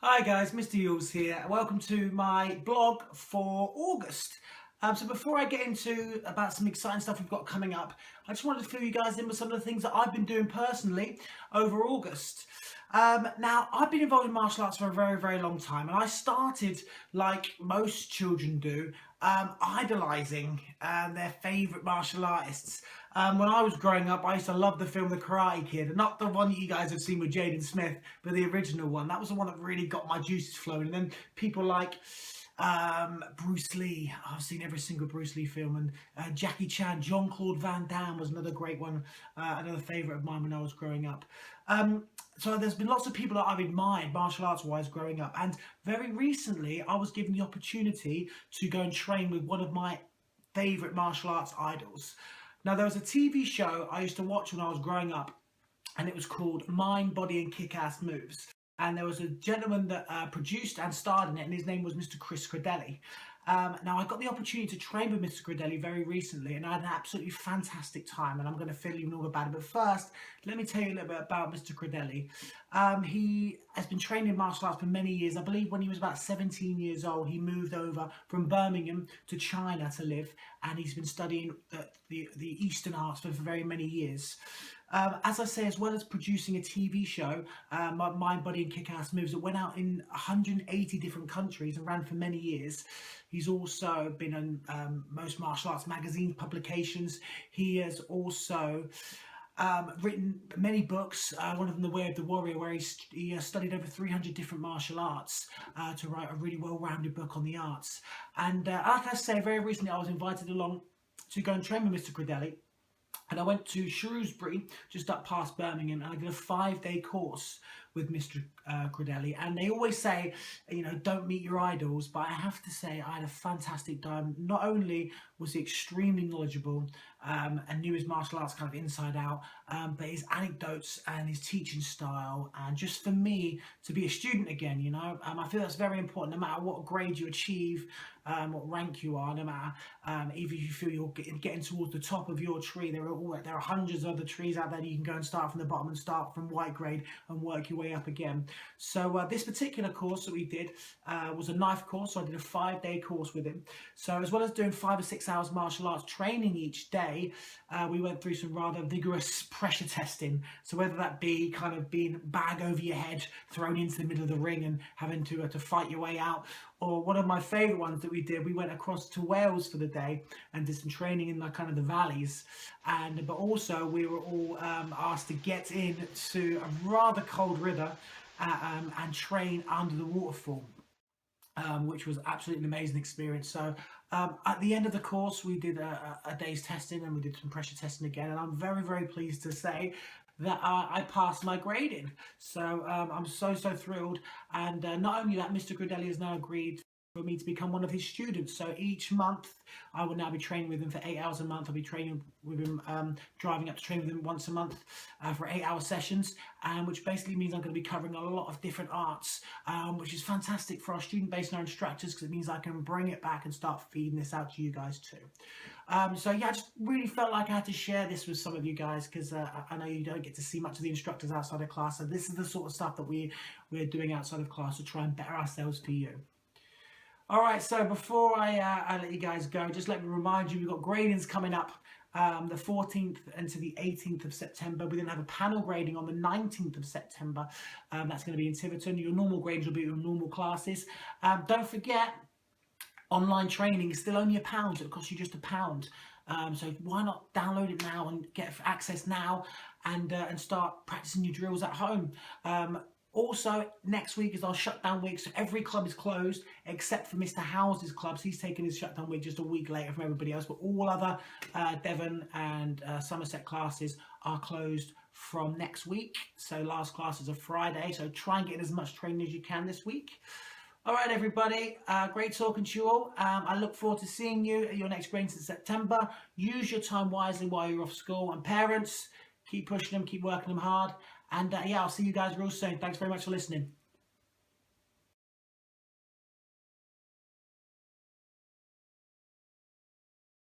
Hi guys, Mr Youles here. Welcome to my blog for August. So before I get into about some exciting stuff we've got coming up, I just wanted to fill you guys in with some of the things that I've been doing personally over August. Now, I've been involved in martial arts for a very long time, and I started, like most children do, idolising their favourite martial artists. When I was growing up, I used to love the film The Karate Kid, not the one that you guys have seen with Jaden Smith, but the original one. That was the one that really got my juices flowing. And then people like Bruce Lee. I've seen every single Bruce Lee film, and Jackie Chan, Jean-Claude Van Damme was another great one, another favourite of mine when I was growing up. So there's been lots of people that I've admired martial arts wise growing up, and very recently I was given the opportunity to go and train with one of my favourite martial arts idols. Now, there was a TV show I used to watch when I was growing up, and it was called Mind, Body and Kick-Ass Moves. And there was a gentleman that produced and starred in it, and his name was Mr Chris Credelli. Now, I got the opportunity to train with Mr Credelli very recently, and I had an absolutely fantastic time, and I'm going to fill you in all about it. But first, let me tell you a little bit about Mr Credelli. He has been training in martial arts for many years. I believe when he was about 17 years old, he moved over from Birmingham to China to live, and he's been studying the Eastern arts for very many years. As I say, as well as producing a TV show, Mind, Body and Kick-Ass Moves, that went out in 180 different countries and ran for many years. He's also been on most martial arts magazine publications. He has also written many books, one of them The Way of the Warrior, where he studied over 300 different martial arts to write a really well-rounded book on the arts. And like I say, very recently I was invited along to go and train with Mr Credelli. And I went to Shrewsbury, just up past Birmingham, and I did a 5-day course with Mr Credelli. And they always say, you know, don't meet your idols, but I have to say I had a fantastic time. Not only was he extremely knowledgeable and knew his martial arts kind of inside out, but his anecdotes and his teaching style, and just for me to be a student again, you know, I feel that's very important. No matter what grade you achieve, what rank you are, no matter even if you feel you're getting towards the top of your tree, there are hundreds of other trees out there that you can go and start from the bottom and start from white grade and work your way up again. So this particular course that we did was a knife course. So I did a 5-day course with him. So as well as doing 5 or 6 hours martial arts training each day, we went through some rather vigorous pressure testing. So whether that be kind of being bag over your head, thrown into the middle of the ring and having to fight your way out, or one of my favourite ones that we did, we went across to Wales for the day and did some training in kind of the valleys, but also we were all asked to get into a rather cold river and train under the waterfall, which was absolutely an amazing experience. So at the end of the course, we did a day's testing, and we did some pressure testing again, and I'm very pleased to say that I passed my grading. So I'm so thrilled, and not only that, Mr Credelli has now agreed for me to become one of his students. So each month I will now be training with him for 8 hours a month. I'll be training with him, driving up to train with him once a month for 8-hour sessions, which basically means I'm going to be covering a lot of different arts, which is fantastic for our student base and our instructors, because it means I can bring it back and start feeding this out to you guys too. So yeah, I just really felt like I had to share this with some of you guys, because I know you don't get to see much of the instructors outside of class, so this is the sort of stuff that we're doing outside of class to try and better ourselves for you. Alright, so before I let you guys go, just let me remind you, we've got gradings coming up the 14th and to the 18th of September. We're going to have a panel grading on the 19th of September. That's going to be in Tiverton. Your normal grades will be your normal classes. Don't forget, online training is still only £1. It costs you just £1. So why not download it now and get access now and start practicing your drills at home. Also, next week is our shutdown week, so every club is closed except for Mr House's clubs. He's taking his shutdown week just a week later from everybody else, but all other Devon and Somerset classes are closed from next week. So last class is a Friday, so try and get as much training as you can this week. All right, everybody, great talking to you all. I look forward to seeing you at your next gradings in September. Use your time wisely while you're off school, and parents, keep pushing them, keep working them hard. And yeah, I'll see you guys real soon. Thanks very much for listening.